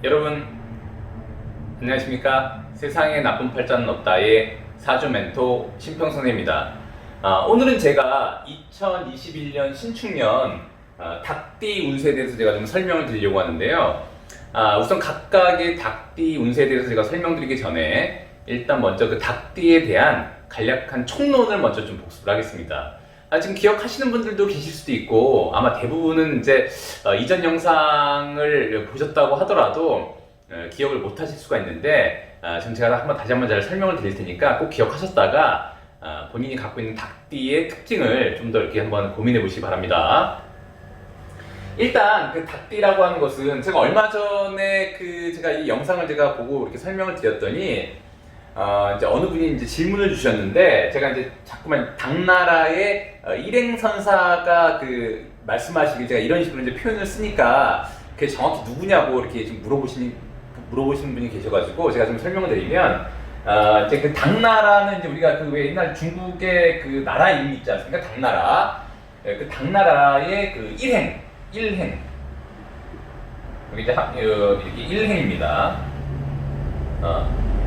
여러분 안녕하십니까? 세상에 나쁜 팔자는 없다의 사주 멘토 신평선입니다. 오늘은 제가 2021년 신축년 닭띠 운세에 대해서 제가 좀 설명을 드리려고 하는데요. 우선 각각의 닭띠 운세에 대해서 제가 설명드리기 전에 일단 먼저 그 닭띠에 대한 간략한 총론을 먼저 좀 복습을 하겠습니다. 지금 기억하시는 분들도 계실 수도 있고 아마 대부분은 이제 이전 영상을 보셨다고 하더라도 기억을 못 하실 수가 있는데 지금 제가 다시 한번 잘 설명을 드릴 테니까 꼭 기억하셨다가 본인이 갖고 있는 닭띠의 특징을 좀 더 이렇게 한번 고민해 보시기 바랍니다. 일단 그 닭띠라고 하는 것은 제가 얼마 전에 제가 이 영상을 제가 보고 이렇게 설명을 드렸더니 이제 어느 분이 이제 질문을 주셨는데 제가 이제 자꾸만 당나라의 일행선사가 말씀하시길 제가 이런 식으로 이제 표현을 쓰니까 그게 정확히 누구냐고 이렇게 좀 물어보시는 분이 계셔가지고 제가 좀 설명을 드리면 이제 그 당나라는 이제 우리가 왜 옛날 중국의 그 나라 이름 있지 않습니까? 당나라. 그 당나라의 그 일행 여기 이제 이렇게 일행입니다.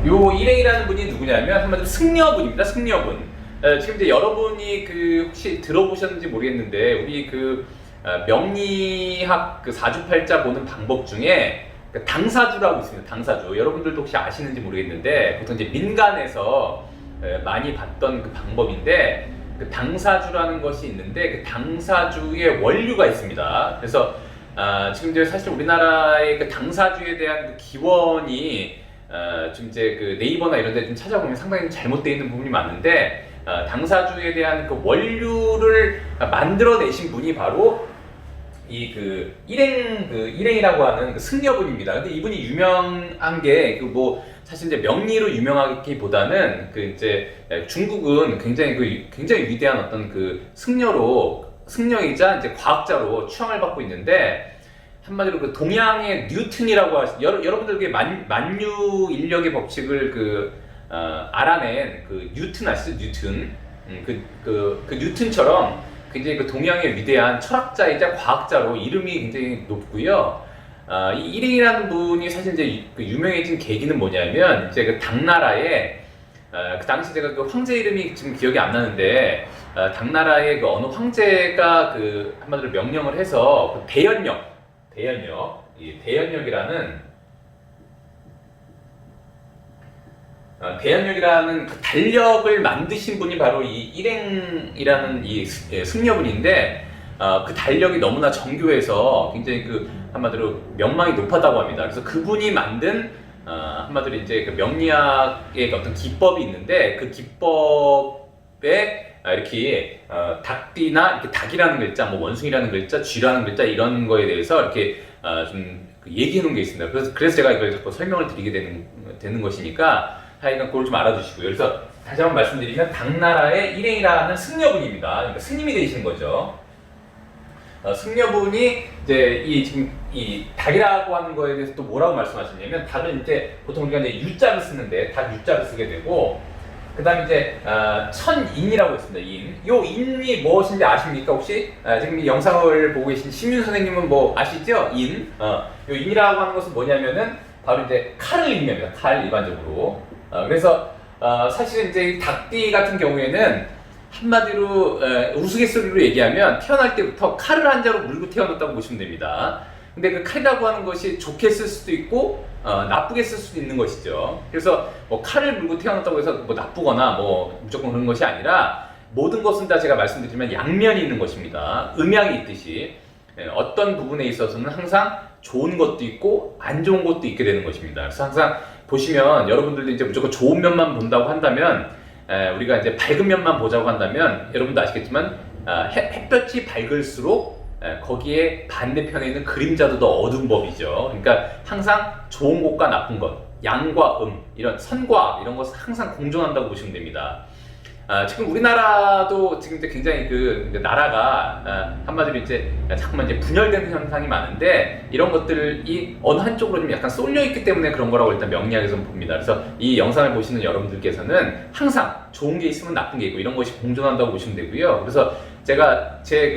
요 일행이라는 분이 누구냐면 한마디로 승려분입니다. 승려분. 지금 이제 여러분이 혹시 들어보셨는지 모르겠는데 우리 명리학 사주팔자 보는 방법 중에 당사주라고 있습니다. 당사주. 여러분들도 혹시 아시는지 모르겠는데 보통 이제 민간에서 많이 봤던 그 방법인데 당사주라는 것이 있는데 그 당사주의 원류가 있습니다. 그래서 지금 이제 사실 우리나라의 그 당사주에 대한 그 기원이 좀 이제 네이버나 이런 데 좀 찾아보면 상당히 잘못되어 있는 부분이 많은데 당사주에 대한 그 원류를 만들어내신 분이 바로 이 일행이라고 하는 승려분입니다. 근데 이분이 유명한 게 사실 이제 명리로 유명하기보다는 이제 중국은 굉장히 위대한 어떤 승려이자 이제 과학자로 추앙을 받고 있는데 한마디로 동양의 뉴턴이라고 여러분들 만유 인력의 법칙을 알아낸 뉴턴 아시죠? 뉴턴. 뉴턴처럼 굉장히 동양의 위대한 철학자이자 과학자로 이름이 굉장히 높고요. 이 일행이라는 분이 사실 이제 유명해진 계기는 뭐냐면 이제 당나라의 그 당시 제가 황제 이름이 지금 기억이 안 나는데 당나라의 어느 황제가 한마디로 명령을 해서 대연력이라는 달력을 만드신 분이 바로 이 일행이라는 이 승려분인데 그 달력이 너무나 정교해서 굉장히 한마디로 명망이 높았다고 합니다. 그래서 그분이 만든 한마디로 이제 명리학의 어떤 기법이 있는데 그 기법에 이렇게 닭띠나 이렇게 닭이라는 글자, 원숭이라는 글자, 쥐라는 글자 이런 거에 대해서 이렇게 좀 얘기해 놓은 게 있습니다. 그래서 제가 이걸 자꾸 설명을 드리게 되는 것이니까 하여간 그걸 좀 알아두시고요. 그래서 다시 한번 말씀드리면 당나라의 일행이라는 승려분입니다. 그러니까 스님이 되시는 거죠. 승려분이 이제 지금 이 닭이라고 하는 거에 대해서 또 뭐라고 말씀하시냐면 닭은 이제 보통 우리가 이제 유자를 쓰는데 닭 유자를 쓰게 되고 그 다음에 이제 천인이라고 있습니다. 요 인이 무엇인지 아십니까 혹시? 지금 이 영상을 보고 계신 심윤 선생님은 아시죠? 요 인이라고 하는 것은 뭐냐면은 바로 이제 칼을 의미합니다. 칼 일반적으로. 그래서 사실은 이제 닭띠 같은 경우에는 한마디로 우스갯소리로 얘기하면 태어날 때부터 칼을 한 자로 물고 태어났다고 보시면 됩니다. 근데 그 칼이라고 하는 것이 좋게 쓸 수도 있고 나쁘게 쓸 수도 있는 것이죠. 그래서 칼을 물고 태어났다고 해서 나쁘거나 무조건 그런 것이 아니라 모든 것은 다 제가 말씀드리면 양면이 있는 것입니다. 음양이 있듯이 어떤 부분에 있어서는 항상 좋은 것도 있고 안 좋은 것도 있게 되는 것입니다. 그래서 항상 보시면 여러분들도 이제 무조건 좋은 면만 본다고 한다면 우리가 이제 밝은 면만 보자고 한다면 여러분도 아시겠지만 햇볕이 밝을수록 거기에 반대편에 있는 그림자도 더 어두운 법이죠. 그러니까 항상 좋은 것과 나쁜 것, 양과 이런 선과 악 이런 것은 항상 공존한다고 보시면 됩니다. 지금 우리나라도 지금 굉장히 나라가 한마디로 이제 자꾸만 이제 분열되는 현상이 많은데 이런 것들이 어느 한쪽으로 좀 약간 쏠려 있기 때문에 그런 거라고 일단 명리학에서는 봅니다. 그래서 이 영상을 보시는 여러분들께서는 항상 좋은 게 있으면 나쁜 게 있고 이런 것이 공존한다고 보시면 되고요. 그래서 제가 제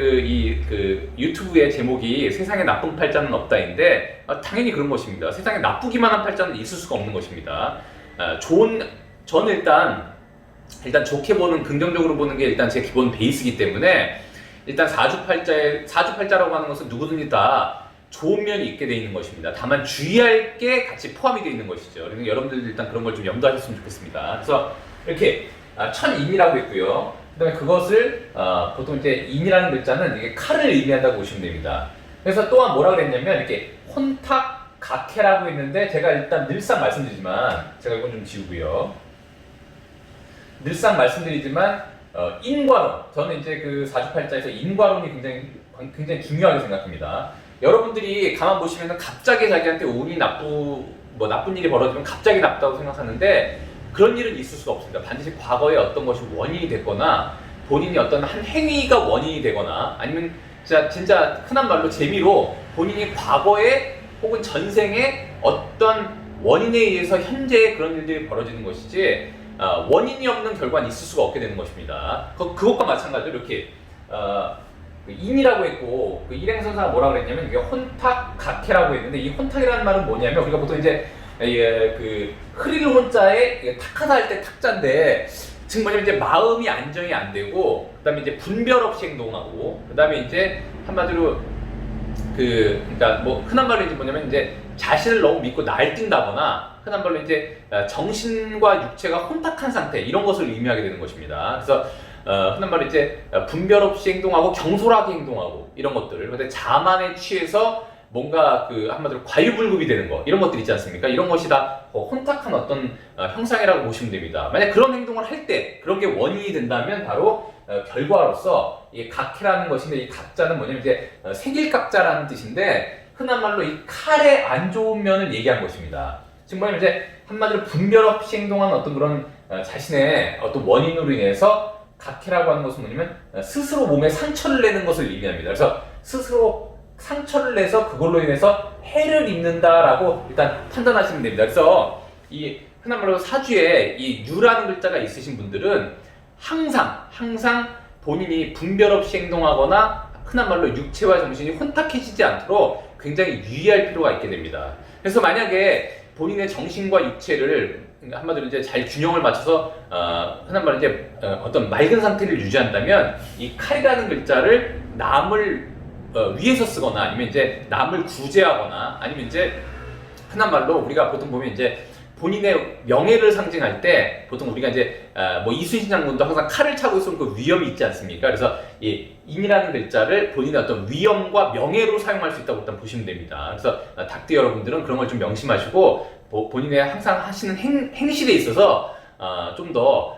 유튜브의 제목이 세상에 나쁜 팔자는 없다인데 당연히 그런 것입니다. 세상에 나쁘기만 한 팔자는 있을 수가 없는 것입니다. 저는 일단 좋게 보는, 긍정적으로 보는 게 일단 제 기본 베이스이기 때문에 일단 사주팔자라고 하는 것은 누구든지 다 좋은 면이 있게 되어 있는 것입니다. 다만 주의할 게 같이 포함이 되어 있는 것이죠. 그래서 여러분들도 일단 그런 걸 좀 염두하셨으면 좋겠습니다. 그래서 이렇게 천인이라고 했고요. 그다음에 그것을 보통 이제 인이라는 글자는 이게 칼을 의미한다고 보시면 됩니다. 그래서 또한 뭐라 그랬냐면 이렇게 혼탁 각해라고 했는데 제가 일단 늘상 말씀드리지만 제가 이건 좀 지우고요. 늘상 말씀드리지만 인과론, 저는 이제 그 사주팔자에서 인과론이 굉장히 중요하게 생각합니다. 여러분들이 가만 보시면 갑자기 자기한테 운이 나쁜 일이 벌어지면 갑자기 나쁘다고 생각하는데 그런 일은 있을 수가 없습니다. 반드시 과거에 어떤 것이 원인이 됐거나 본인이 어떤 한 행위가 원인이 되거나 아니면 진짜 흔한 말로 재미로 본인이 과거에 혹은 전생에 어떤 원인에 의해서 현재 그런 일들이 벌어지는 것이지 원인이 없는 결과는 있을 수가 없게 되는 것입니다. 그것과 마찬가지로 이렇게 인이라고 했고 그 일행선사가 뭐라 그랬냐면 이게 혼탁 각해라고 했는데 이 혼탁이라는 말은 뭐냐면 우리가 보통 이제 그 흐릴 혼자에 탁하다 할 때 탁자인데 즉 뭐냐면 이제 마음이 안정이 안 되고 그다음에 이제 분별 없이 행동하고 그다음에 이제 한마디로 그러니까 뭐 흔한 말로 이제 뭐냐면 이제 자신을 너무 믿고 날뛴다거나 흔한 말로 이제 정신과 육체가 혼탁한 상태 이런 것을 의미하게 되는 것입니다. 그래서 흔한 말로 이제 분별 없이 행동하고 경솔하게 행동하고 이런 것들, 근데 자만에 취해서 뭔가 그 한마디로 과유불급이 되는 거 이런 것들 있지 않습니까? 이런 것이 다 혼탁한 어떤 형상이라고 보시면 됩니다. 만약 그런 행동을 할 때 그런 게 원인이 된다면 바로 결과로서 이 각해라는 것인데 이 각자는 뭐냐면 이제 세길각자라는 뜻인데 흔한 말로 이 칼의 안 좋은 면을 얘기한 것입니다. 즉 뭐냐면 이제 한마디로 분별 없이 행동한 어떤 그런 자신의 어떤 원인으로 인해서 각해라고 하는 것은 뭐냐면 스스로 몸에 상처를 내는 것을 의미합니다. 그래서 스스로 상처를 내서 그걸로 인해서 해를 입는다라고 일단 판단하시면 됩니다. 그래서 이 흔한 말로 사주에 이 유라는 글자가 있으신 분들은 항상 본인이 분별 없이 행동하거나 흔한 말로 육체와 정신이 혼탁해지지 않도록 굉장히 유의할 필요가 있게 됩니다. 그래서 만약에 본인의 정신과 육체를 한마디로 이제 잘 균형을 맞춰서 흔한 말로 이제 어떤 맑은 상태를 유지한다면 이 칼이라는 글자를 남을 위에서 쓰거나 아니면 이제 남을 구제하거나 아니면 이제 흔한 말로 우리가 보통 보면 이제 본인의 명예를 상징할 때 보통 우리가 이제 뭐 이순신 장군도 항상 칼을 차고 있으면 그 위엄이 있지 않습니까? 그래서 이 인이라는 글자를 본인의 어떤 위엄과 명예로 사용할 수 있다고 일단 보시면 됩니다. 그래서 닭띠 여러분들은 그런 걸 좀 명심하시고 본인의 항상 하시는 행실에 있어서 좀 더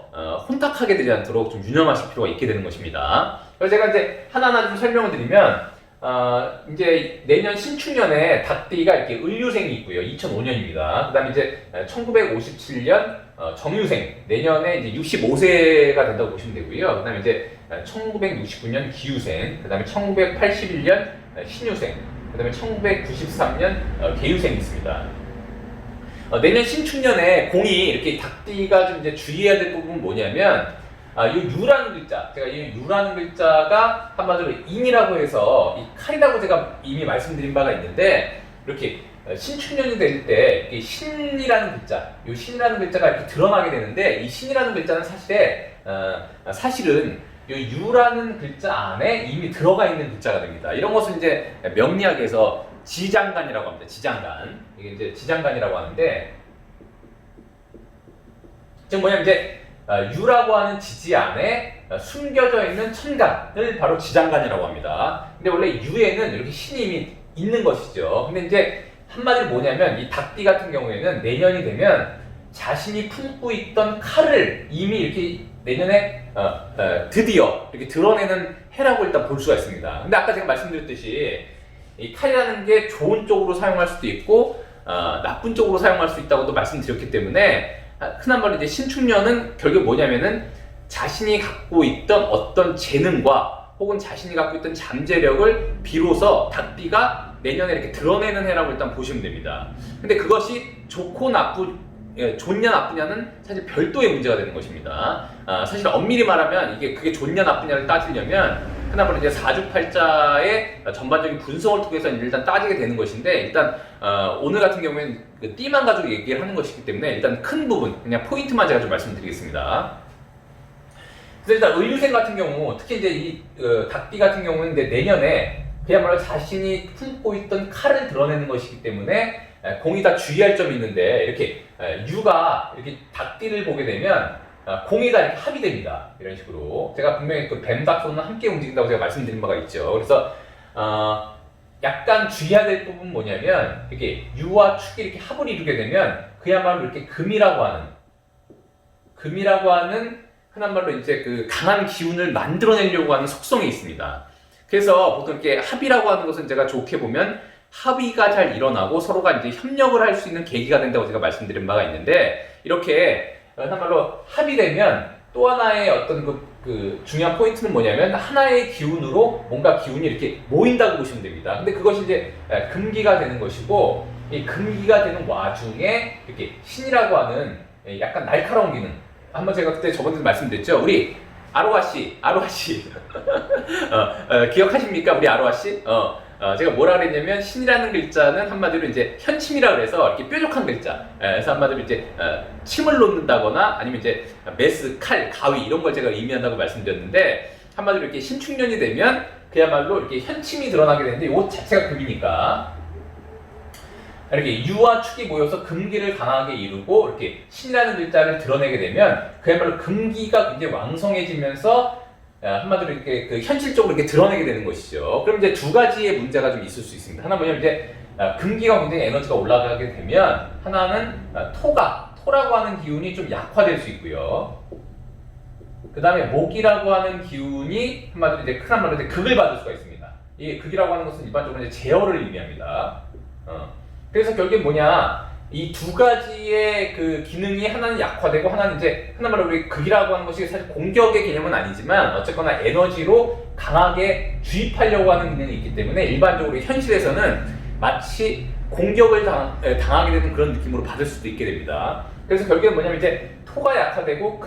혼탁하게 되지 않도록 좀 유념하실 필요가 있게 되는 것입니다. 그래서 제가 이제 하나하나 좀 설명을 드리면 이제 내년 신축년에 닭띠가 이렇게 을유생이 있고요. 2005년입니다. 그 다음에 이제 1957년 정유생, 내년에 이제 65세가 된다고 보시면 되고요. 그 다음에 이제 1969년 기유생, 그 다음에 1981년 신유생, 그 다음에 1993년 계유생이 있습니다. 내년 신축년에 공이 이렇게 닭띠가 좀 이제 주의해야 될 부분은 뭐냐면 이 유라는 글자, 제가 이 유라는 글자가 한마디로 인이라고 해서 이 칼이라고 제가 이미 말씀드린 바가 있는데 이렇게 신축년이 될 때 신이라는 글자, 이 신이라는 글자가 이렇게 드러나게 되는데 이 신이라는 글자는 사실은 이 유라는 글자 안에 이미 들어가 있는 글자가 됩니다. 이런 것을 이제 명리학에서 지장간이라고 합니다. 지장간. 이게 이제 지장간이라고 하는데 즉 뭐냐면 이제 유라고 하는 지지 안에 숨겨져 있는 천간을 바로 지장간이라고 합니다. 근데 원래 유에는 이렇게 신이 이미 있는 것이죠. 근데 이제 한마디로 뭐냐면 이 닭띠 같은 경우에는 내년이 되면 자신이 품고 있던 칼을 이미 이렇게 내년에 드디어 이렇게 드러내는 해라고 일단 볼 수가 있습니다. 근데 아까 제가 말씀드렸듯이 이 칼이라는 게 좋은 쪽으로 사용할 수도 있고 나쁜 쪽으로 사용할 수 있다고도 말씀드렸기 때문에 흔한 말로 이제 신축년은 결국 뭐냐면은 자신이 갖고 있던 어떤 재능과 혹은 자신이 갖고 있던 잠재력을 비로소 닭띠가 내년에 이렇게 드러내는 해라고 일단 보시면 됩니다. 근데 그것이 좋냐 나쁘냐는 사실 별도의 문제가 되는 것입니다. 사실 엄밀히 말하면 그게 좋냐 나쁘냐를 따지려면 흔한말로 이제 사주팔자의 전반적인 분석을 통해서 일단 따지게 되는 것인데, 일단 오늘 같은 경우에는 그 띠만 가지고 얘기를 하는 것이기 때문에 일단 큰 부분, 그냥 포인트만 제가 좀 말씀드리겠습니다. 그래서 일단 을류생 같은 경우, 특히 이제 이 닭띠 같은 경우는 이제 내년에 그야말로 자신이 품고 있던 칼을 드러내는 것이기 때문에 공이 다 주의할 점이 있는데, 이렇게 유가 이렇게 닭띠를 보게 되면 공이 다 이렇게 합이 됩니다. 이런 식으로 제가 분명히 그 뱀닭손은 함께 움직인다고 제가 말씀드린 바가 있죠. 그래서 약간 주의해야 될 부분은 뭐냐면, 이렇게 유와 축이 이렇게 합을 이루게 되면 그야말로 이렇게 금이라고 하는 흔한 말로 이제 그 강한 기운을 만들어내려고 하는 속성이 있습니다. 그래서 보통 이렇게 합이라고 하는 것은 제가 좋게 보면 합의가 잘 일어나고 서로가 이제 협력을 할 수 있는 계기가 된다고 제가 말씀드린 바가 있는데, 이렇게 흔한 말로 합의되면 또 하나의 어떤 그 중요한 포인트는 뭐냐면, 하나의 기운으로 뭔가 기운이 이렇게 모인다고 보시면 됩니다. 근데 그것이 이제 금기가 되는 것이고, 이 금기가 되는 와중에 이렇게 신이라고 하는 약간 날카로운 기능, 한번 제가 그때 저번에 말씀드렸죠. 우리 아로하 씨 기억하십니까? 우리 아로하 씨? 제가 뭐라 그랬냐면, 신이라는 글자는 한마디로 이제 현침이라 그래서 이렇게 뾰족한 글자. 그래서 한마디로 이제 침을 놓는다거나 아니면 이제 메스, 칼, 가위 이런 걸 제가 의미한다고 말씀드렸는데, 한마디로 이렇게 신축년이 되면 그야말로 이렇게 현침이 드러나게 되는데, 이것 자체가 금이니까 이렇게 유와 축이 모여서 금기를 강하게 이루고 이렇게 신이라는 글자를 드러내게 되면 그야말로 금기가 굉장히 왕성해지면서 한마디로 이렇게 그 현실적으로 이렇게 드러내게 되는 것이죠. 그럼 이제 두 가지의 문제가 좀 있을 수 있습니다. 하나 뭐냐면, 이제 금기가 굉장히 에너지가 올라가게 되면, 하나는 토라고 하는 기운이 좀 약화될 수 있고요. 그 다음에 목이라고 하는 기운이 한마디로 이제 큰 한마디로 이제 극을 받을 수가 있습니다. 이 극이라고 하는 것은 일반적으로 이제 제어를 의미합니다. 그래서 결국에 뭐냐, 이 두 가지의 그 기능이 하나는 약화되고 하나는 이제 흔한 말로 우리 극이라고 하는 것이 사실 공격의 개념은 아니지만 어쨌거나 에너지로 강하게 주입하려고 하는 기능이 있기 때문에 일반적으로 현실에서는 마치 공격을 당하게 되는 그런 느낌으로 받을 수도 있게 됩니다. 그래서 결국엔 뭐냐면, 이제 토가 약화되고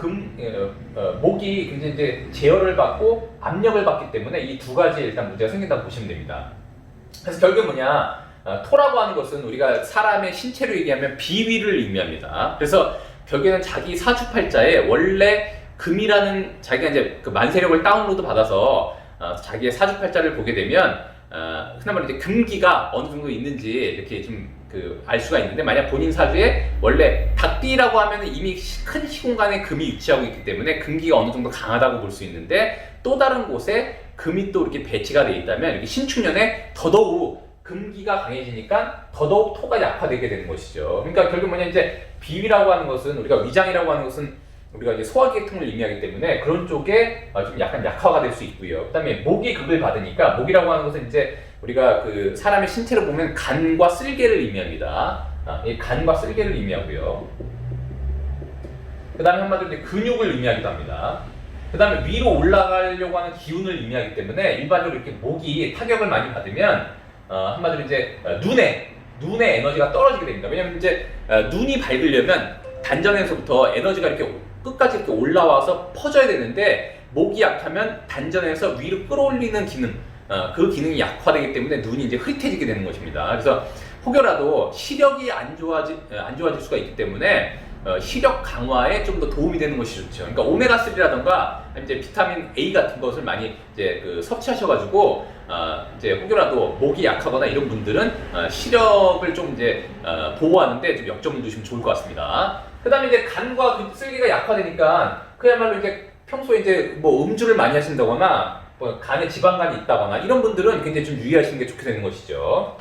목이 굉장히 이제 제어를 받고 압력을 받기 때문에 이 두 가지에 일단 문제가 생긴다고 보시면 됩니다. 그래서 결국엔 뭐냐, 토라고 하는 것은 우리가 사람의 신체로 얘기하면 비위를 의미합니다. 그래서 결국에는 자기 사주팔자에 원래 금이라는, 자기가 이제 그 만세력을 다운로드 받아서 자기의 사주팔자를 보게 되면 흔한 말로 이제 금기가 어느 정도 있는지 이렇게 좀 알 수가 있는데, 만약 본인 사주에 원래 닭띠라고 하면 이미 큰 시공간에 금이 위치하고 있기 때문에 금기가 어느 정도 강하다고 볼 수 있는데, 또 다른 곳에 금이 또 이렇게 배치가 되어 있다면 이렇게 신축년에 더더욱 금기가 강해지니까 더더욱 토가 약화되게 되는 것이죠. 그러니까 결국 뭐냐, 이제 비위라고 하는 것은, 우리가 위장이라고 하는 것은 우리가 이제 소화계통을 의미하기 때문에 그런 쪽에 좀 약간 약화가 될 수 있고요. 그 다음에 목이 극을 받으니까, 목이라고 하는 것은 이제 우리가 그 사람의 신체로 보면 간과 쓸개를 의미합니다. 이 간과 쓸개를 의미하고요. 그 다음에 한마디로 이제 근육을 의미하기도 합니다. 그 다음에 위로 올라가려고 하는 기운을 의미하기 때문에 일반적으로 이렇게 목이 타격을 많이 받으면 한마디로 이제 눈의 에너지가 떨어지게 됩니다. 왜냐면 이제 눈이 밝으려면 단전에서부터 에너지가 이렇게 끝까지 이렇게 올라와서 퍼져야 되는데, 목이 약하면 단전에서 위로 끌어올리는 기능, 그 기능이 약화되기 때문에 눈이 이제 흐릿해지게 되는 것입니다. 그래서 혹여라도 시력이 안 좋아질 수가 있기 때문에 시력 강화에 좀 더 도움이 되는 것이 좋죠. 그러니까 오메가3라던가 이제 비타민 A 같은 것을 많이 이제 섭취하셔가지고 이제 혹여라도 목이 약하거나 이런 분들은 시력을 좀 이제 보호하는데 좀 역점을 두시면 좋을 것 같습니다. 그 다음에 이제 간과 그 쓸개가 약화되니까 그야말로 이제 평소에 이제 뭐 음주를 많이 하신다거나 뭐 간에 지방간이 있다거나 이런 분들은 굉장히 좀 유의하시는 게 좋게 되는 것이죠.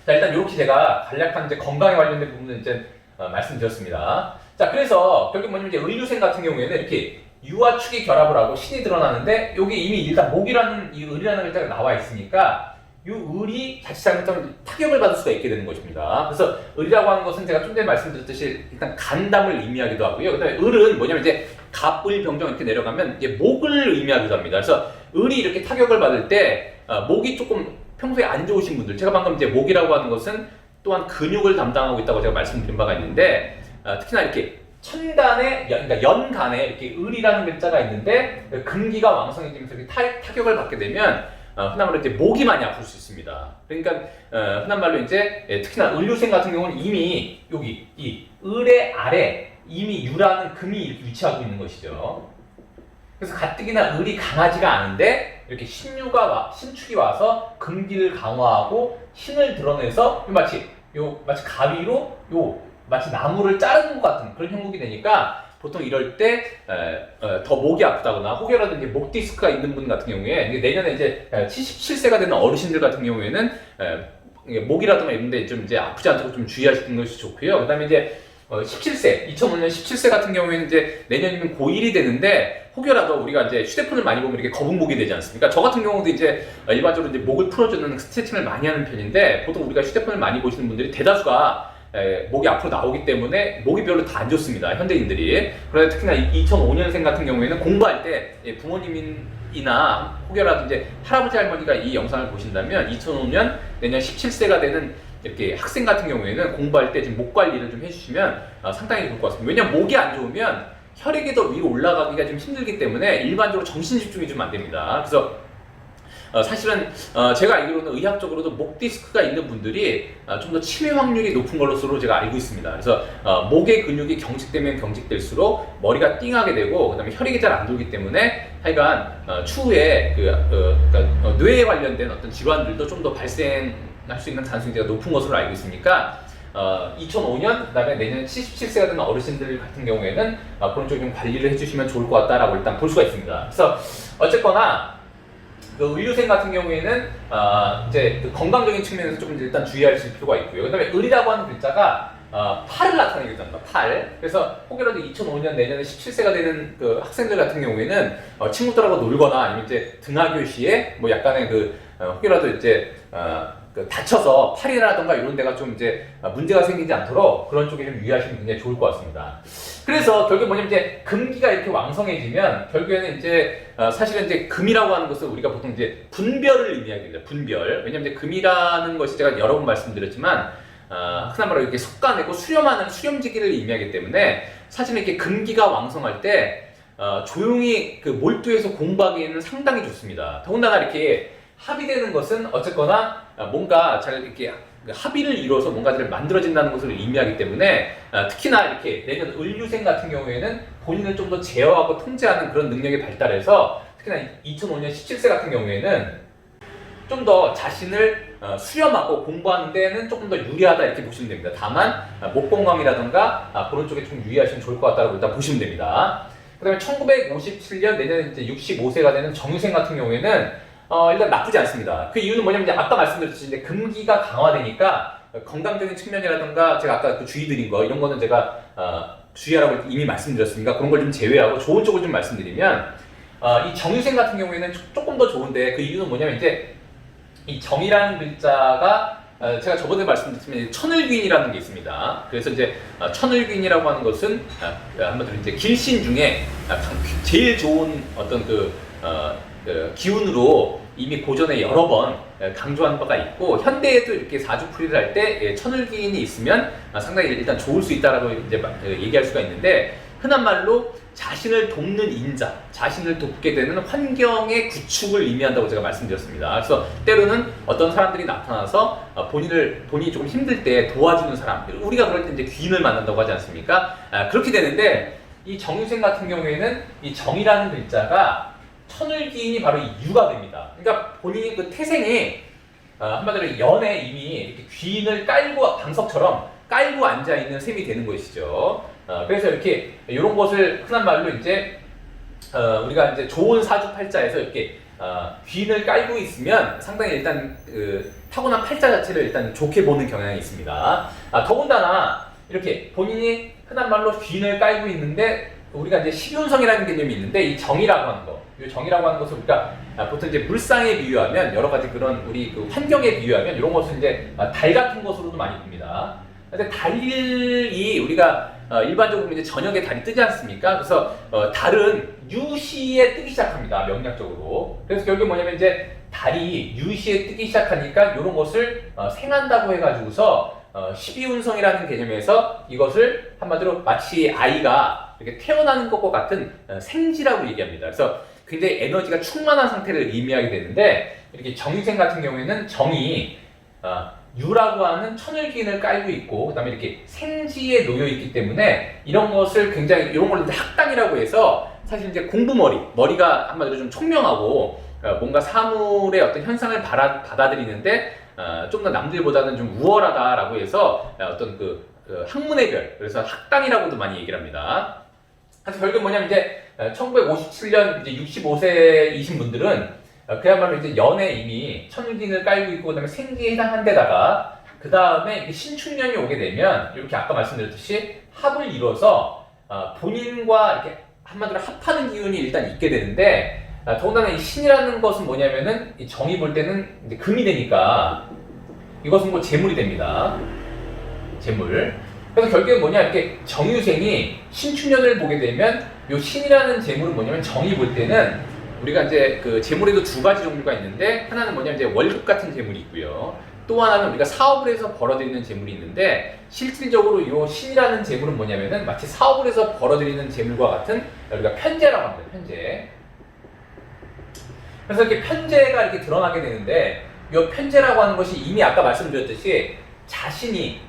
자, 일단 이렇게 제가 간략한 이제 건강에 관련된 부분을 이제 말씀드렸습니다. 자, 그래서 결국 뭐냐면 이제 을류생 같은 경우에는 이렇게 유와 축이 결합을 하고 신이 드러나는데, 여기 이미 일단 목이라는 이 을이라는 글자가 나와 있으니까 이 을이 자칫 잘못하면 타격을 받을 수가 있게 되는 것입니다. 그래서 을이라고 하는 것은 제가 좀 전에 말씀드렸듯이 일단 간담을 의미하기도 하고요. 그 다음에 을은 뭐냐면 이제 갑을병정 이렇게 내려가면 이제 목을 의미하기도 합니다. 그래서 을이 이렇게 타격을 받을 때 목이 조금 평소에 안 좋으신 분들, 제가 방금 이제 목이라고 하는 것은 또한 근육을 담당하고 있다고 제가 말씀드린 바가 있는데, 특히나 이렇게 천간에 그러니까 연간에 이렇게 을이라는 글자가 있는데 금기가 왕성해지면서 이렇게 타격을 받게 되면 흔한 말로 이제 목이 많이 아플 수 있습니다. 그러니까 흔한 말로 이제 특히나 을유생 같은 경우는 이미 여기 이 을의 아래 이미 유라는 금이 이렇게 위치하고 있는 것이죠. 그래서 가뜩이나 을이 강하지가 않은데 이렇게 신축이 와서 금기를 강화하고 힘을 드러내서 마치 가위로 마치 나무를 자르는 것 같은 그런 형국이 되니까 보통 이럴 때 더 목이 아프다거나 혹여라도 목 디스크가 있는 분 같은 경우에 내년에 이제 77세가 되는 어르신들 같은 경우에는 목이라든가 이런데 좀 이제 아프지 않도록 좀 주의하시는 것이 좋고요. 그다음에 이제 17세, 2005년 17세 같은 경우에는 이제 내년이면 고1이 되는데 혹여라도 우리가 이제 휴대폰을 많이 보면 이렇게 거북목이 되지 않습니까? 저 같은 경우도 이제 일반적으로 이제 목을 풀어주는 스트레칭을 많이 하는 편인데 보통 우리가 휴대폰을 많이 보시는 분들이 대다수가 목이 앞으로 나오기 때문에 목이 별로 다 안 좋습니다. 현대인들이. 그래서 특히나 2005년생 같은 경우에는 공부할 때 부모님이나 혹여라도 이제 할아버지 할머니가 이 영상을 보신다면 2005년 내년 17세가 되는 이렇게 학생 같은 경우에는 공부할 때 지금 목 관리를 좀 해주시면 상당히 좋을 것 같습니다. 왜냐면 목이 안 좋으면 혈액이 더 위로 올라가기가 좀 힘들기 때문에 일반적으로 정신 집중이 좀 안 됩니다. 그래서 사실은 제가 알기로는 의학적으로도 목 디스크가 있는 분들이 좀 더 치매 확률이 높은 걸로 제가 알고 있습니다. 그래서 목의 근육이 경직되면 경직될수록 머리가 띵하게 되고 그다음에 혈액이 잘 안 돌기 때문에 하여간 추후에 그러니까 뇌에 관련된 어떤 질환들도 좀 더 발생할 수 있는 가능성이 높은 것으로 알고 있으니까 2005년 그다음에 내년 77세가 되는 어르신들 같은 경우에는 그런 쪽 좀 관리를 해주시면 좋을 것 같다라고 일단 볼 수가 있습니다. 그래서 어쨌거나 을유생 같은 경우에는 이제 건강적인 측면에서 조금 일단 주의하실 필요가 있고요. 그다음에 을이라고 하는 글자가 팔을 나타내게 됩니다. 팔. 그래서 혹여라도 2005년 내년에 17세가 되는 그 학생들 같은 경우에는 친구들하고 놀거나 아니면 이제 등하교 시에 뭐 약간의 혹여라도 이제 다쳐서 팔이라던가 이런 데가 좀 이제 문제가 생기지 않도록 그런 쪽에 좀 유의하시면 굉장히 좋을 것 같습니다. 그래서 결국 뭐냐면 이제 금기가 이렇게 왕성해지면 결국에는 이제 사실은 이제 금이라고 하는 것은 우리가 보통 이제 분별을 의미하게 됩니다. 분별. 왜냐면 이제 금이라는 것이 제가 여러 번 말씀드렸지만 흔한 말로 이렇게 솎아내고 수렴하는 수렴지기를 의미하기 때문에 사실은 이렇게 금기가 왕성할 때 조용히 몰두해서 공부하기에는 상당히 좋습니다. 더군다나 이렇게 합의되는 것은 어쨌거나 뭔가 잘 이렇게 합의를 이루어서 뭔가를 만들어진다는 것을 의미하기 때문에 특히나 이렇게 내년 을유생 같은 경우에는 본인을 좀 더 제어하고 통제하는 그런 능력이 발달해서 특히나 2005년 17세 같은 경우에는 좀 더 자신을 수렴하고 공부하는 데는 조금 더 유리하다 이렇게 보시면 됩니다. 다만 목 건강이라던가 그런 쪽에 좀 유의하시면 좋을 것 같다고 일단 보시면 됩니다. 그 다음에 1957년 내년 이제 65세가 되는 정유생 같은 경우에는 일단 나쁘지 않습니다. 그 이유는 뭐냐면 이제 아까 말씀드렸듯이 이제 금기가 강화되니까 건강적인 측면이라든가 제가 아까 주의 드린 거 이런 거는 제가 주의하라고 이미 말씀드렸으니까 그런 걸 좀 제외하고 좋은 쪽을 좀 말씀드리면 이 정유생 같은 경우에는 조금 더 좋은데 그 이유는 뭐냐면 이제 이 정이라는 글자가 제가 저번에 말씀드렸지만 천을귀인이라는 게 있습니다. 그래서 이제 천을귀인이라고 하는 것은 한마디로 이제 길신 중에 제일 좋은 어떤 기운으로 이미 고전에 여러 번 강조한 바가 있고 현대에도 이렇게 사주풀이를 할 때 천을귀인이 있으면 상당히 일단 좋을 수 있다라고 이제 얘기할 수가 있는데 흔한 말로 자신을 돕는 인자, 자신을 돕게 되는 환경의 구축을 의미한다고 제가 말씀드렸습니다. 그래서 때로는 어떤 사람들이 나타나서 본인이 조금 힘들 때 도와주는 사람, 우리가 그럴 때 이제 귀인을 만난다고 하지 않습니까? 그렇게 되는데 이 정유생 같은 경우에는 이 정이라는 글자가 천을귀인이 바로 이 유가 됩니다. 그러니까 본인이 그 태생이 한마디로 연에 이미 이렇게 귀인을 깔고 방석처럼 깔고 앉아 있는 셈이 되는 것이죠. 그래서 이렇게 이런 것을 흔한 말로 이제 우리가 이제 좋은 사주팔자에서 이렇게 귀인을 깔고 있으면 상당히 일단 타고난 팔자 자체를 일단 좋게 보는 경향이 있습니다. 더군다나 이렇게 본인이 흔한 말로 귀인을 깔고 있는데 우리가 이제 십윤성이라는 개념이 있는데 이 정이라고 하는 거, 이 정이라고 하는 것을 우리가 보통 이제 물상에 비유하면 여러 가지 그런 우리 환경에 비유하면 이런 것을 이제 달 같은 것으로도 많이 봅니다. 근데 달이 우리가 일반적으로 이제 저녁에 달이 뜨지 않습니까? 그래서 달은 유시에 뜨기 시작합니다. 명략적으로. 그래서 결국 뭐냐면 이제 달이 유시에 뜨기 시작하니까 이런 것을 생한다고 해가지고서 십이운성이라는 개념에서 이것을 한마디로 마치 아이가 이렇게 태어나는 것과 같은 생지라고 얘기합니다. 그래서 굉장히 에너지가 충만한 상태를 의미하게 되는데, 이렇게 정유생 같은 경우에는 정이 유라고 하는 천을기운을 깔고 있고, 그다음에 이렇게 생지에 놓여 있기 때문에 이런 것을 굉장히, 이런 걸 학당이라고 해서 사실 이제 머리가 한마디로 좀 총명하고 뭔가 사물의 어떤 현상을 받아들이는데 좀 더 남들보다는 좀 우월하다라고 해서 어떤 그 학문의 별, 그래서 학당이라고도 많이 얘기를 합니다. 그래서 결국 뭐냐면 이제 1957년 이제 65세이신 분들은 그야말로 이제 연에 이미 천일기를 깔고 있고, 그다음에 생기에 해당한 데다가 그 다음에 신축년이 오게 되면 이렇게 아까 말씀드렸듯이 합을 이뤄서 본인과 이렇게 한마디로 합하는 기운이 일단 있게 되는데, 더군다나 이 신이라는 것은 뭐냐면은 이 정이 볼 때는 이제 금이 되니까 이것은 뭐 재물이 됩니다. 재물. 그래서 결국에 뭐냐, 이렇게 정유생이 신축년을 보게 되면 요 신이라는 재물은 뭐냐면 정이 볼 때는 우리가 이제 그 재물에도 두 가지 종류가 있는데, 하나는 뭐냐면 이제 월급 같은 재물이 있고요. 또 하나는 우리가 사업을 해서 벌어들이는 재물이 있는데, 실질적으로 이 신이라는 재물은 뭐냐면은 마치 사업을 해서 벌어들이는 재물과 같은 우리가 편재라고 합니다. 편재. 그래서 이렇게 편재가 이렇게 드러나게 되는데, 이 편재라고 하는 것이 이미 아까 말씀드렸듯이 자신이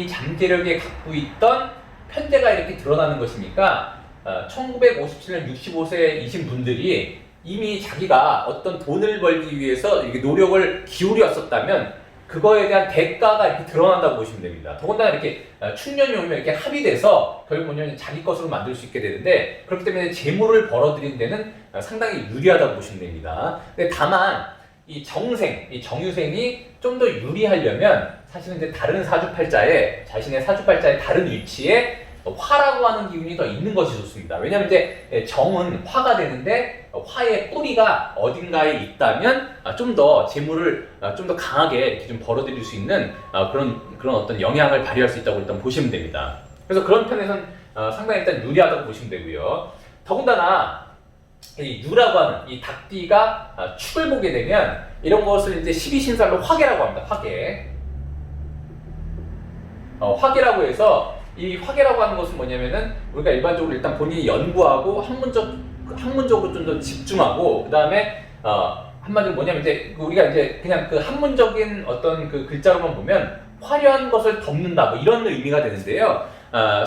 잠재력에 갖고 있던 편재가 이렇게 드러나는 것이니까 1957년 65세이신 분들이 이미 자기가 어떤 돈을 벌기 위해서 이렇게 노력을 기울였었다면 그거에 대한 대가가 이렇게 드러난다고 보시면 됩니다. 더군다나 이렇게 축년이 오면 이렇게 합의돼서 결국 뭐냐면 자기 것으로 만들 수 있게 되는데, 그렇기 때문에 재물을 벌어들이는 데는 상당히 유리하다고 보시면 됩니다. 근데 다만 이 정유생이 좀 더 유리하려면 사실은 이제 다른 사주팔자에, 자신의 사주팔자의 다른 위치에 화라고 하는 기운이 더 있는 것이 좋습니다. 왜냐하면 이제 정은 화가 되는데 화의 뿌리가 어딘가에 있다면 좀 더 재물을 좀 더 강하게 이렇게 좀 벌어들일 수 있는 그런 어떤 영향을 발휘할 수 있다고 일단 보시면 됩니다. 그래서 그런 편에서는 상당히 일단 유리하다고 보시면 되고요. 더군다나 이 유라고 하는 이 닭띠가 축을 보게 되면 이런 것을 이제 12신살로 화계라고 합니다. 화계라고 해서, 이 화계라고 하는 것은 뭐냐면은 우리가 일반적으로 일단 본인이 연구하고 학문적으로 좀 더 집중하고, 그 다음에 한마디로 뭐냐면 이제 우리가 이제 그냥 그 학문적인 어떤 그 글자로만 보면 화려한 것을 덮는다 뭐 이런 의미가 되는데요.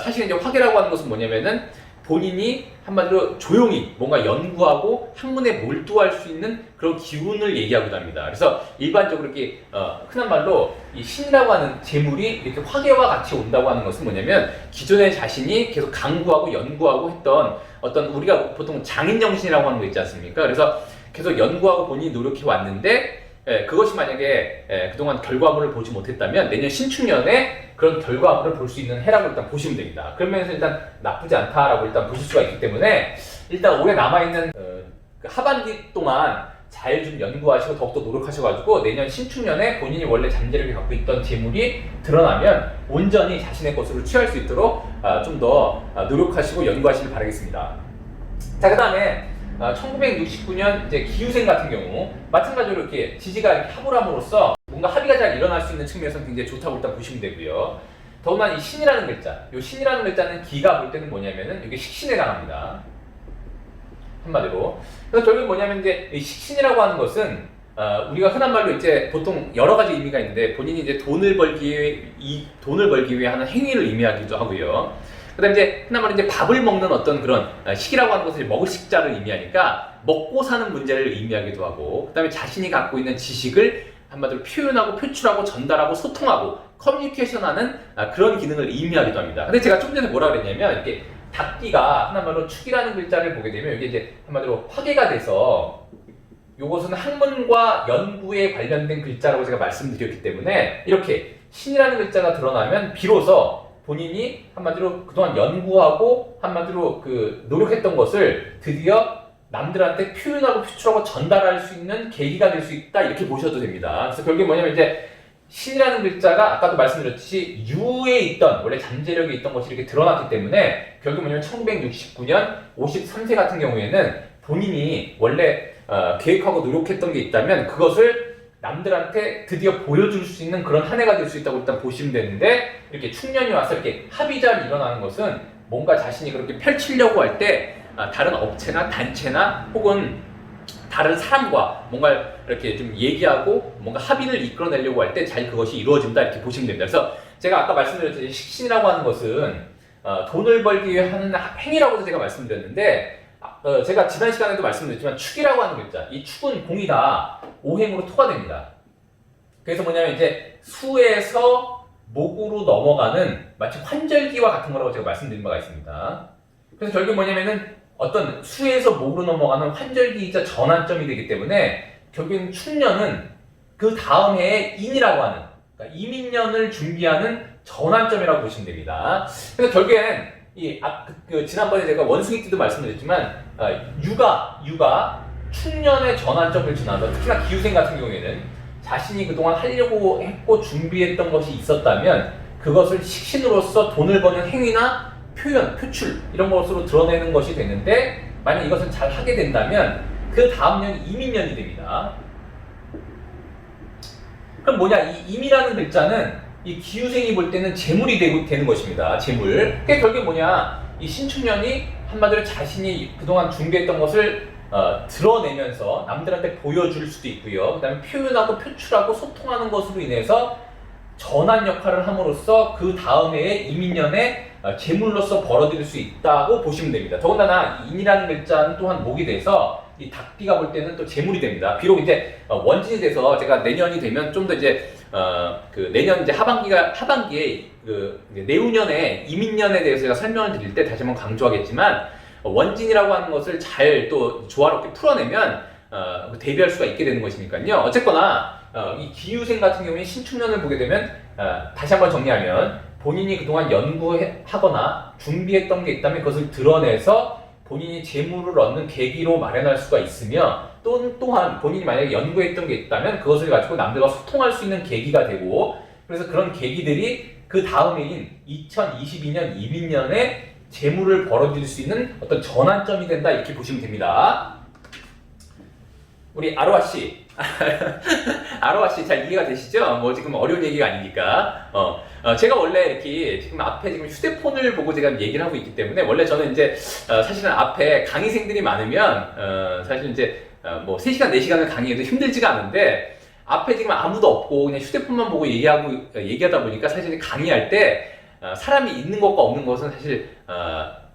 사실 이제 화계라고 하는 것은 뭐냐면은 본인이 한마디로 조용히 뭔가 연구하고 학문에 몰두할 수 있는 그런 기운을 얘기하기도 합니다. 그래서 일반적으로 이렇게 흔한 말로 이 신이라고 하는 재물이 이렇게 화계와 같이 온다고 하는 것은 뭐냐면, 기존에 자신이 계속 강구하고 연구하고 했던 어떤, 우리가 보통 장인정신이라고 하는 거 있지 않습니까? 그래서 계속 연구하고 본인이 노력해 왔는데 그것이 만약에 그동안 결과물을 보지 못했다면 내년 신축년에 그런 결과물을 볼 수 있는 해라고 일단 보시면 됩니다. 그런 면에서 일단 나쁘지 않다라고 일단 보실 수가 있기 때문에, 일단 올해 남아있는 하반기 동안 잘 좀 연구하시고 더욱더 노력하셔가지고 내년 신축년에 본인이 원래 잠재력이 갖고 있던 재물이 드러나면 온전히 자신의 것으로 취할 수 있도록 좀 더 노력하시고 연구하시길 바라겠습니다. 자, 그 다음에 1969년 이제 기유생 같은 경우 마찬가지로 이렇게 지지가 이렇게 합을 함으로써 뭔가 합의가 잘 일어날 수 있는 측면에서는 굉장히 좋다고 일단 보시면 되고요. 더구나 이 신이라는 글자, 이 신이라는 글자는 기가 볼 때는 뭐냐면은 이게 식신에 해당합니다. 한마디로. 그래서 결국 뭐냐면 이제 이 식신이라고 하는 것은 우리가 흔한 말로 이제 보통 여러 가지 의미가 있는데, 본인이 이제 돈을 벌기 위해 하는 행위를 의미하기도 하고요. 그다음에 이제 흔한 말로 이제 밥을 먹는 어떤 그런 식이라고 하는 것을 먹을 식자를 의미하니까 먹고 사는 문제를 의미하기도 하고, 그다음에 자신이 갖고 있는 지식을 한마디로 표현하고 표출하고 전달하고 소통하고 커뮤니케이션하는 그런 기능을 의미하기도 합니다. 근데 제가 좀 전에 뭐라 그랬냐면, 이렇게 닭띠가 흔한 말로 축이라는 글자를 보게 되면 이게 이제 한마디로 화계가 돼서 이것은 학문과 연구에 관련된 글자라고 제가 말씀드렸기 때문에, 이렇게 신이라는 글자가 드러나면 비로소 본인이 한마디로 그동안 연구하고 한마디로 그 노력했던 것을 드디어 남들한테 표현하고 표출하고 전달할 수 있는 계기가 될 수 있다, 이렇게 보셔도 됩니다. 그래서 결국에 뭐냐면 이제 신이라는 글자가 아까도 말씀드렸듯이 유에 있던, 원래 잠재력에 있던 것이 이렇게 드러났기 때문에 결국 뭐냐면 1969년 53세 같은 경우에는 본인이 원래 계획하고 노력했던 게 있다면 그것을 남들한테 드디어 보여줄 수 있는 그런 한 해가 될 수 있다고 일단 보시면 되는데, 이렇게 축년이 와서 이렇게 합이 잘 일어나는 것은 뭔가 자신이 그렇게 펼치려고 할 때 다른 업체나 단체나 혹은 다른 사람과 뭔가 이렇게 좀 얘기하고 뭔가 합의를 이끌어내려고 할 때 잘 그것이 이루어진다, 이렇게 보시면 됩니다. 그래서 제가 아까 말씀드렸듯이 식신이라고 하는 것은 돈을 벌기 위해 하는 행위라고도 제가 말씀드렸는데, 제가 지난 시간에도 말씀드렸지만 축이라고 하는 글자, 이 축은 공이다 오행으로 토가 됩니다. 그래서 뭐냐면 이제 수에서 목으로 넘어가는 마치 환절기와 같은 거라고 제가 말씀드린 바가 있습니다. 그래서 결국 뭐냐면은 어떤 수에서 목으로 넘어가는 환절기이자 전환점이 되기 때문에 결국엔 축년은 그 다음 해에 인이라고 하는, 그러니까 이민년을 준비하는 전환점이라고 보시면 됩니다. 그래서 결국에는 지난번에 제가 원숭이 때도 말씀드렸지만 유가 축년의 전환점을 지나서 특히나 기후생 같은 경우에는 자신이 그동안 하려고 했고 준비했던 것이 있었다면 그것을 식신으로서 돈을 버는 행위나 표현, 표출 이런 것으로 드러내는 것이 되는데, 만약 이것을 잘 하게 된다면 그 다음 년이 이민년이 됩니다. 그럼 뭐냐, 이 임이라는 글자는 이 기후생이 볼 때는 재물이 되는 것입니다. 재물. 그게 결국에 뭐냐, 이 신축년이 한마디로 자신이 그동안 준비했던 것을 드러내면서 남들한테 보여줄 수도 있고요. 그 다음에 표현하고 표출하고 소통하는 것으로 인해서 전환 역할을 함으로써 그 다음 해에 이민년에 재물로서 벌어들일 수 있다고 보시면 됩니다. 더군다나 인이라는 글자는 또한 목이 돼서 이 닭띠가 볼 때는 또 재물이 됩니다. 비록 이제 원진이 돼서 제가 내년이 되면 좀 더 이제 내년 이제 하반기에 내후년에 이민년에 대해서 제가 설명을 드릴 때 다시 한번 강조하겠지만, 원진이라고 하는 것을 잘 또 조화롭게 풀어내면 대비할 수가 있게 되는 것이니까요. 어쨌거나 이 기후생 같은 경우에 신축년을 보게 되면 다시 한번 정리하면 본인이 그동안 연구하거나 준비했던 게 있다면 그것을 드러내서 본인이 재물을 얻는 계기로 마련할 수가 있으며, 또한 본인이 만약에 연구했던 게 있다면 그것을 가지고 남들과 소통할 수 있는 계기가 되고, 그래서 그런 계기들이 그 다음 해인 2022년 이민년에 재물을 벌어들일 수 있는 어떤 전환점이 된다, 이렇게 보시면 됩니다. 우리 아로하 씨, 아로하 씨 잘 이해가 되시죠? 뭐 지금 어려운 얘기가 아니니까. 제가 원래 이렇게 지금 앞에 지금 휴대폰을 보고 제가 얘기를 하고 있기 때문에, 원래 저는 이제 사실은 앞에 강의생들이 많으면 사실 이제 뭐 3시간, 4시간을 강의해도 힘들지가 않은데, 앞에 지금 아무도 없고 그냥 휴대폰만 보고 얘기하다 보니까 사실 강의할 때 사람이 있는 것과 없는 것은 사실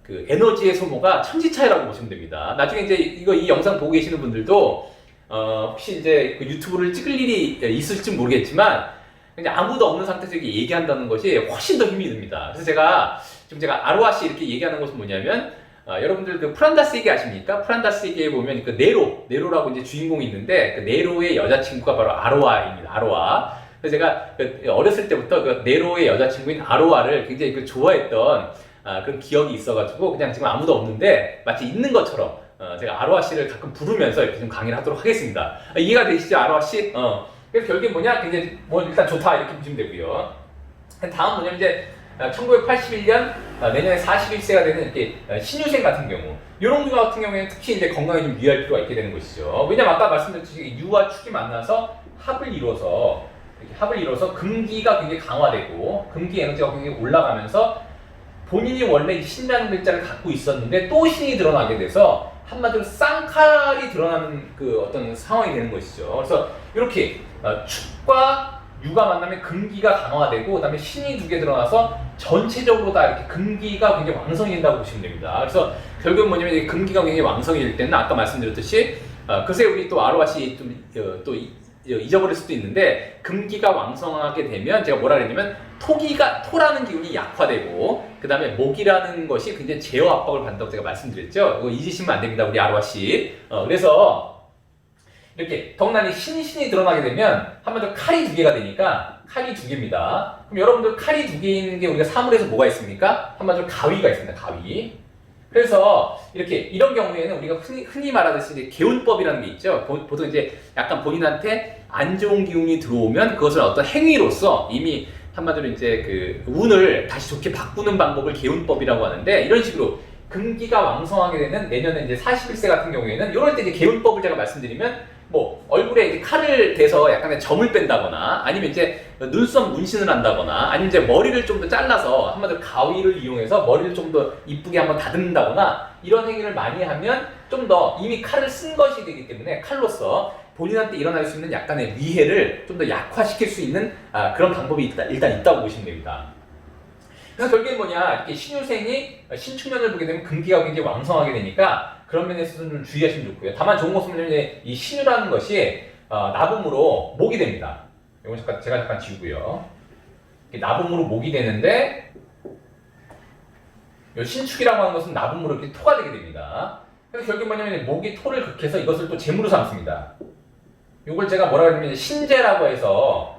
그 에너지의 소모가 천지차이라고 보시면 됩니다. 나중에 이제 이 영상 보고 계시는 분들도 혹시 이제 그 유튜브를 찍을 일이 있을지 모르겠지만, 그냥 아무도 없는 상태에서 이렇게 얘기한다는 것이 훨씬 더 힘이 듭니다. 그래서 제가 아로하 씨 이렇게 얘기하는 것은 뭐냐면, 여러분들 그 프란다스에게 아십니까? 프란다스에게 보면 그 네로라고 이제 주인공이 있는데, 그 네로의 여자친구가 바로 아로하입니다. 아로하. 그래서 제가 어렸을 때부터 그 네로의 여자친구인 아로하를 굉장히 좋아했던 그런 기억이 있어가지고, 그냥 지금 아무도 없는데 마치 있는 것처럼 제가 아로하 씨를 가끔 부르면서 이렇게 좀 강의를 하도록 하겠습니다. 이해가 되시죠, 아로하 씨? 그래서 결국에 뭐냐, 굉장히 뭐 일단 좋다, 이렇게 보시면 되고요. 다음 뭐냐면 이제 1981년 내년에 41세가 되는 이렇게 신유생 같은 경우, 이런 경우 같은 경우에는 특히 이제 건강에 좀 유의할 필요가 있게 되는 것이죠. 왜냐면 아까 말씀드렸듯이 유와 축이 만나서 합을 이뤄서 금기가 굉장히 강화되고 금기 에너지가 굉장히 올라가면서 본인이 원래 신이라는 글자를 갖고 있었는데 또 신이 드러나게 돼서 한마디로 쌍칼이 드러나는 그 어떤 상황이 되는 것이죠. 그래서 이렇게 축과 유가 만나면 금기가 강화되고, 그다음에 신이 2개 드러나서 전체적으로 다 이렇게 금기가 굉장히 왕성해진다고 보시면 됩니다. 그래서 결국은 뭐냐면 금기가 굉장히 왕성해질 때는 아까 말씀드렸듯이 글쎄 우리 또 아로하 씨 또 잊어버릴 수도 있는데, 금기가 왕성하게 되면 제가 뭐라 그랬냐면 토라는 기운이 약화되고, 그 다음에 목이라는 것이 굉장히 제어 압박을 받는다고 제가 말씀드렸죠. 이거 잊으시면 안 됩니다, 우리 아로하 씨. 그래서 이렇게 덕난이 신이 드러나게 되면 한마디로 칼이 2개가 되니까 칼이 2개입니다. 그럼 여러분들 칼이 2개 있는 게 우리가 사물에서 뭐가 있습니까? 한마디로 가위가 있습니다, 가위. 그래서 이런 경우에는 우리가 흔히 말하듯이 이제 개운법이라는 게 있죠. 보통 이제 약간 본인한테 안 좋은 기운이 들어오면 그것을 어떤 행위로서 이미 한마디로 이제 그 운을 다시 좋게 바꾸는 방법을 개운법이라고 하는데, 이런 식으로 금기가 왕성하게 되는 내년에 이제 41세 같은 경우에는 이럴 때 이제 개운법을 제가 말씀드리면, 뭐 얼굴에 이제 칼을 대서 약간의 점을 뺀다거나 아니면 이제 눈썹 문신을 한다거나 아니면 이제 머리를 좀 더 잘라서 한마디로 가위를 이용해서 머리를 좀 더 이쁘게 한번 다듬는다거나 이런 행위를 많이 하면 좀 더 이미 칼을 쓴 것이 되기 때문에 칼로서 본인한테 일어날 수 있는 약간의 위해를 좀 더 약화시킬 수 있는 그런 방법이 일단 있다고 보시면 됩니다. 그래서 결국엔 뭐냐, 이렇게 신유생이 신축년을 보게 되면 금기가 굉장히 왕성하게 되니까 그런 면에서는 좀 주의하시면 좋고요. 다만 좋은 것은 뭐냐면 이 신유라는 것이 나봄으로 목이 됩니다. 이건 제가 잠깐 지우고요. 나봄으로 목이 되는데 이 신축이라고 하는 것은 나봄으로 이렇게 토가 되게 됩니다. 그래서 결국 뭐냐면 목이 토를 극해서 이것을 또 재물로 삼습니다. 이걸 제가 뭐라고 하냐면 신재라고 해서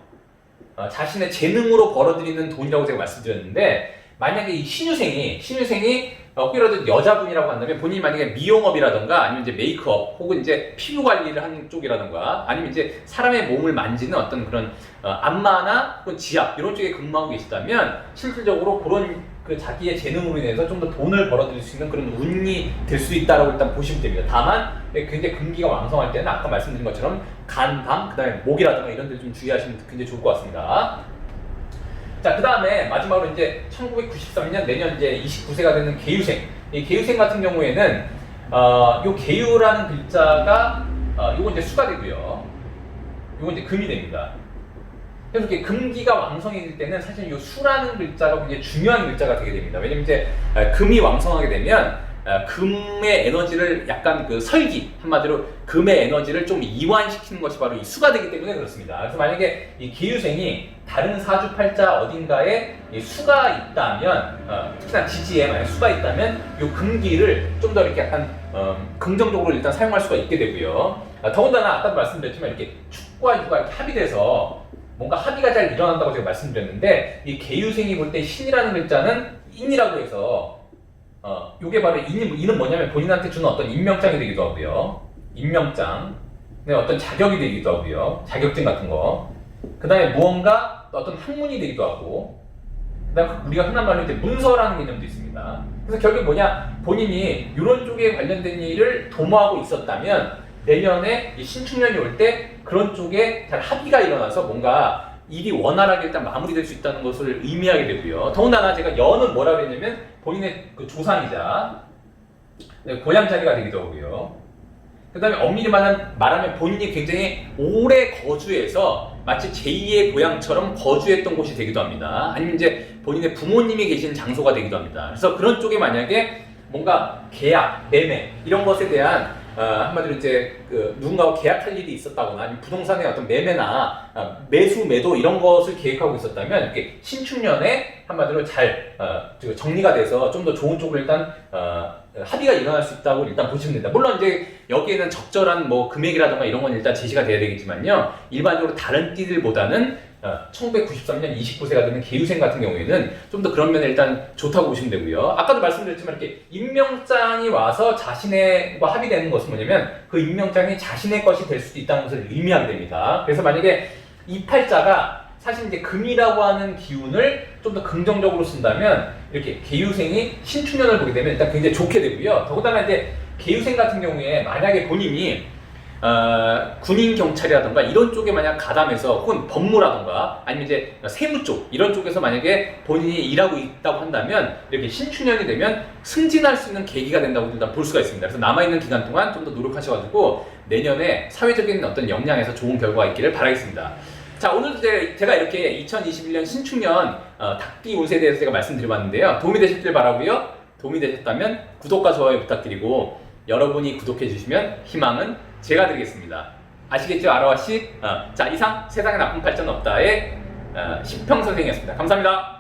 자신의 재능으로 벌어들이는 돈이라고 제가 말씀드렸는데, 만약에 이 신유생이 혹이라도 여자분이라고 한다면 본인이 만약에 미용업이라던가 아니면 이제 메이크업 혹은 이제 피부 관리를 하는 쪽이라던가 아니면 이제 사람의 몸을 만지는 어떤 그런 안마나 혹은 지압 이런 쪽에 근무하고 계시다면 실질적으로 그런 그 자기의 재능으로 인해서 좀 더 돈을 벌어들일 수 있는 그런 운이 될 수 있다라고 일단 보시면 됩니다. 다만 굉장히 금기가 왕성할 때는 아까 말씀드린 것처럼 간, 담, 그 다음에 목이라든가 이런 데 좀 주의하시면 굉장히 좋을 것 같습니다. 자, 그 다음에 마지막으로 이제 1993년 내년 이제 29세가 되는 계유생. 이 계유생 같은 경우에는 요 계유라는 글자가 요거 이제 수가 되고요. 요거 이제 금이 됩니다. 그래서 이렇게 금기가 왕성해질 때는 사실 이 수라는 글자가 굉장히 중요한 글자가 되게 됩니다. 왜냐면 이제 금이 왕성하게 되면 금의 에너지를 약간 그 설기, 한마디로 금의 에너지를 좀 이완시키는 것이 바로 이 수가 되기 때문에 그렇습니다. 그래서 만약에 이 계유생이 다른 사주팔자 어딘가에 이 수가 있다면, 특히나 지지에 만약 수가 있다면 이 금기를 좀 더 이렇게 약간 긍정적으로 일단 사용할 수가 있게 되고요. 더군다나 아까도 말씀드렸지만 이렇게 축과 유가 이렇게 합의돼서 뭔가 합의가 잘 일어난다고 제가 말씀드렸는데, 이 계유생이 볼 때 신이라는 글자는 인이라고 해서 요게 바로 인은 뭐냐면 본인한테 주는 어떤 임명장이 되기도 하고요. 임명장, 어떤 자격이 되기도 하고요. 자격증 같은 거. 그 다음에 무언가 어떤 학문이 되기도 하고, 그 다음에 우리가 흔한 말로 이제 문서라는 개념도 있습니다. 그래서 결국 뭐냐, 본인이 이런 쪽에 관련된 일을 도모하고 있었다면 내년에 이 신축년이 올 때 그런 쪽에 잘 합의가 일어나서 뭔가 일이 원활하게 일단 마무리될 수 있다는 것을 의미하게 되고요. 더군다나 제가 연은 뭐라고 했냐면 본인의 그 조상이자 고향 자리가 되기도 하고요. 그 다음에 엄밀히 말하면 본인이 굉장히 오래 거주해서 마치 제2의 고향처럼 거주했던 곳이 되기도 합니다. 아니면 이제 본인의 부모님이 계신 장소가 되기도 합니다. 그래서 그런 쪽에 만약에 뭔가 계약, 매매 이런 것에 대한 한마디로 이제 누군가와 계약할 일이 있었다거나 아니면 부동산의 어떤 매매나 매수, 매도 이런 것을 계획하고 있었다면 이렇게 신축년에 한마디로 잘 정리가 돼서 좀 더 좋은 쪽으로 일단 합의가 일어날 수 있다고 일단 보시면 됩니다. 물론 이제 여기에는 적절한 뭐 금액이라든가 이런 건 일단 제시가 돼야 되겠지만요. 일반적으로 다른 띠들보다는 1993년 29세가 되는 계유생 같은 경우에는 좀 더 그런 면에 일단 좋다고 보시면 되고요. 아까도 말씀드렸지만 이렇게 임명장이 와서 자신과 합의되는 것은 뭐냐면 그 임명장이 자신의 것이 될 수도 있다는 것을 의미하게 됩니다. 그래서 만약에 이 팔자가 사실 이제 금이라고 하는 기운을 좀 더 긍정적으로 쓴다면 이렇게 계유생이 신축년을 보게 되면 일단 굉장히 좋게 되고요. 더군다나 이제 계유생 같은 경우에 만약에 본인이 군인 경찰이라던가 이런 쪽에 만약 가담해서 혹은 법무라던가 아니면 이제 세무 쪽 이런 쪽에서 만약에 본인이 일하고 있다고 한다면 이렇게 신축년이 되면 승진할 수 있는 계기가 된다고 일단 볼 수가 있습니다. 그래서 남아있는 기간 동안 좀 더 노력하셔가지고 내년에 사회적인 어떤 역량에서 좋은 결과가 있기를 바라겠습니다. 자, 오늘도 제가 이렇게 2021년 신축년 닭띠 운세에 대해서 제가 말씀드려봤는데요. 도움이 되셨길 바라고요. 도움이 되셨다면 구독과 좋아요 부탁드리고 여러분이 구독해 주시면 희망은 제가 드리겠습니다. 아시겠죠? 아라와씨? 자, 이상 세상에 나쁜 팔자는 없다의 시평 선생이었습니다. 감사합니다.